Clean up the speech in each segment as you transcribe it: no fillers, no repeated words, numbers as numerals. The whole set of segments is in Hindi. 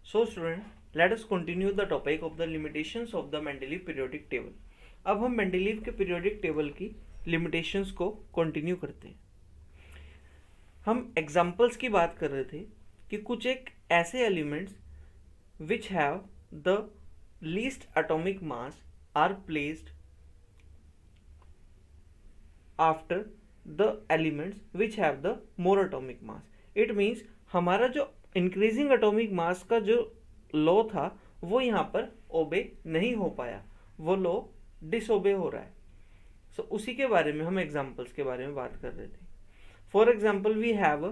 So student, let us continue the topic of the limitations of the Mendeleev periodic table. अब हम मेंडलीव के पीरियोडिक टेबल की लिमिटेशंस को कंटिन्यू करते हैं। हम एग्जांपल्स की बात कर रहे थे कि कुछ एक ऐसे elements which have the least atomic mass are placed after the elements which have the more atomic mass. It means हमारा जो इंक्रीजिंग एटॉमिक मास का जो लॉ था वो यहाँ पर ओबे नहीं हो पाया, वो लॉ डिसओबे हो रहा है। सो उसी के बारे में हम एग्जांपल्स के बारे में बात कर रहे थे। For example we have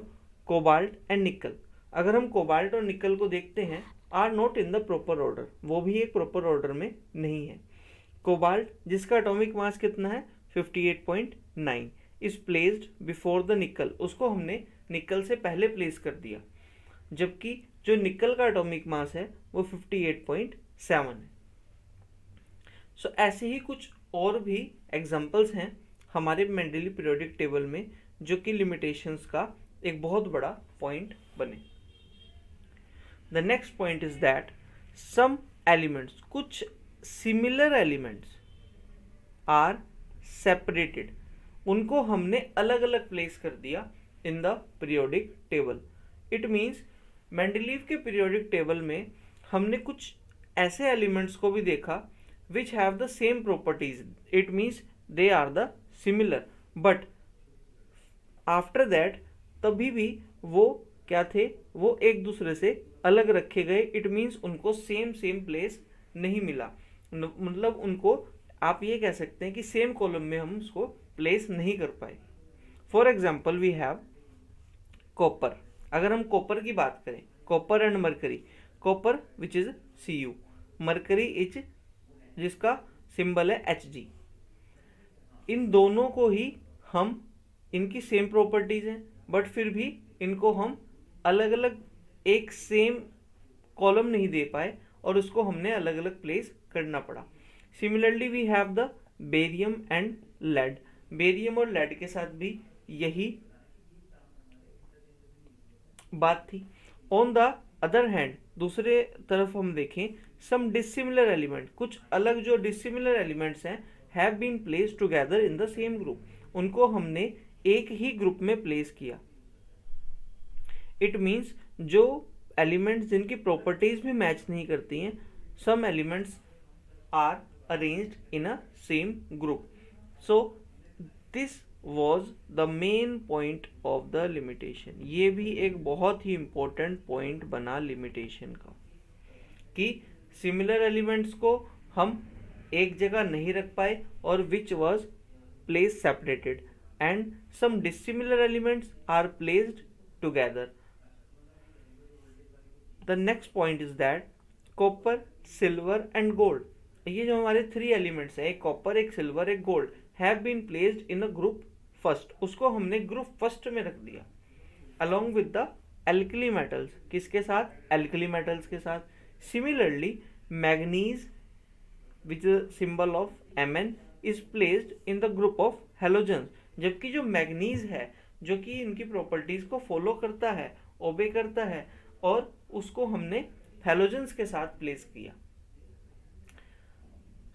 cobalt and nickel. अगर हम कोबाल्ट और निकल को देखते हैं, are not in the proper order, वो भी एक प्रॉपर ऑर्डर में नहीं है। कोबाल्ट जिसका एटॉमिक मास कितना है 58.9 इज प्लेस्ड बिफोर द निकल, उसको हमने निकल से पहले प्लेस कर दिया, जबकि जो निकल का एटॉमिक मास है वो 58.7 है। सो ऐसे ही कुछ और भी एग्जांपल्स हैं हमारे मेंडलीव पीरियोडिक टेबल में जो कि लिमिटेशंस का एक बहुत बड़ा पॉइंट बने। The next point is that some elements, कुछ सिमिलर एलिमेंट्स आर सेपरेटेड, उनको हमने अलग अलग प्लेस कर दिया in the periodic table. It means Mendeleev के पीरियोडिक टेबल में हमने कुछ ऐसे एलिमेंट्स को भी देखा which have the same properties, it means they are the similar, but after that तभी भी वो क्या थे, वो एक दूसरे से अलग रखे गए। इट मीन्स उनको सेम प्लेस नहीं मिला, मतलब उनको आप ये कह सकते हैं कि सेम कॉलम में हम उसको प्लेस नहीं कर पाए। For example we have copper. अगर हम कॉपर की बात करें, copper and mercury, copper which is Cu, mercury is जिसका सिंबल है Hg, इन दोनों को ही हम, इनकी सेम प्रॉपर्टीज हैं बट फिर भी इनको हम अलग अलग एक सेम कॉलम नहीं दे पाए और उसको हमने अलग अलग प्लेस करना पड़ा। Similarly we have the barium and lead. Barium और लेड के साथ भी यही बात थी। ऑन द अदर हैंड, दूसरे तरफ हम देखें, सम डिसिमिलर एलिमेंट, कुछ अलग जो डिसिमिलर एलिमेंट्स हैं have been placed together in the same group, उनको हमने एक ही ग्रुप में प्लेस किया। इट मीन्स जो एलिमेंट्स जिनकी प्रॉपर्टीज भी मैच नहीं करती हैं, some elements are arranged in a same group. So this was the main point of the limitation। ये भी एक बहुत ही important point बना limitation का कि similar elements को हम एक जगह नहीं रख पाए और which was placed separated and some dissimilar elements are placed together। The next point is that copper, silver and gold, ये जो हमारे 3 elements हैं, एक copper, एक silver, एक gold, have been placed in a group first, उसको हमने ग्रुप फर्स्ट में रख दिया along with the alkali metals। किसके साथ? alkali metals के साथ। Similarly manganese which is symbol of Mn is placed in the group of halogens। जबकि जो मैग्नीज है जो कि इनकी प्रॉपर्टीज को फॉलो करता है, ओबे करता है, और उसको हमने हेलोजेंस के साथ प्लेस किया।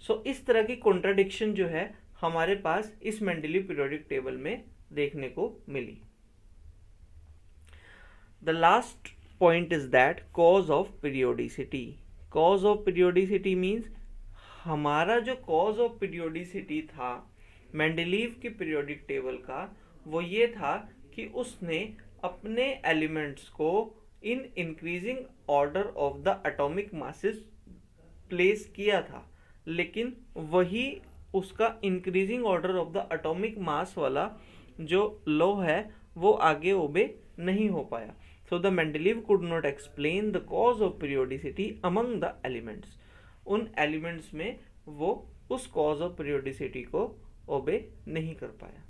सो इस तरह की कॉन्ट्राडिक्शन जो है हमारे पास इस मेंडलीव पीरियोडिक टेबल में देखने को मिली। The last point is that cause of periodicity. Cause of periodicity means हमारा जो कॉज ऑफ पीरियोडिसिटी था मेंडलीव की पीरियोडिक टेबल का, वो ये था कि उसने अपने एलिमेंट्स को in increasing order of the atomic masses place किया था, लेकिन वही उसका increasing order of the atomic mass वाला जो लॉ है वो आगे ओबे नहीं हो पाया। So the Mendeleev could not explain the cause of periodicity among the elements. उन एलिमेंट्स में वो उस कॉज ऑफ पीरियोडिसिटी को ओबे नहीं कर पाया।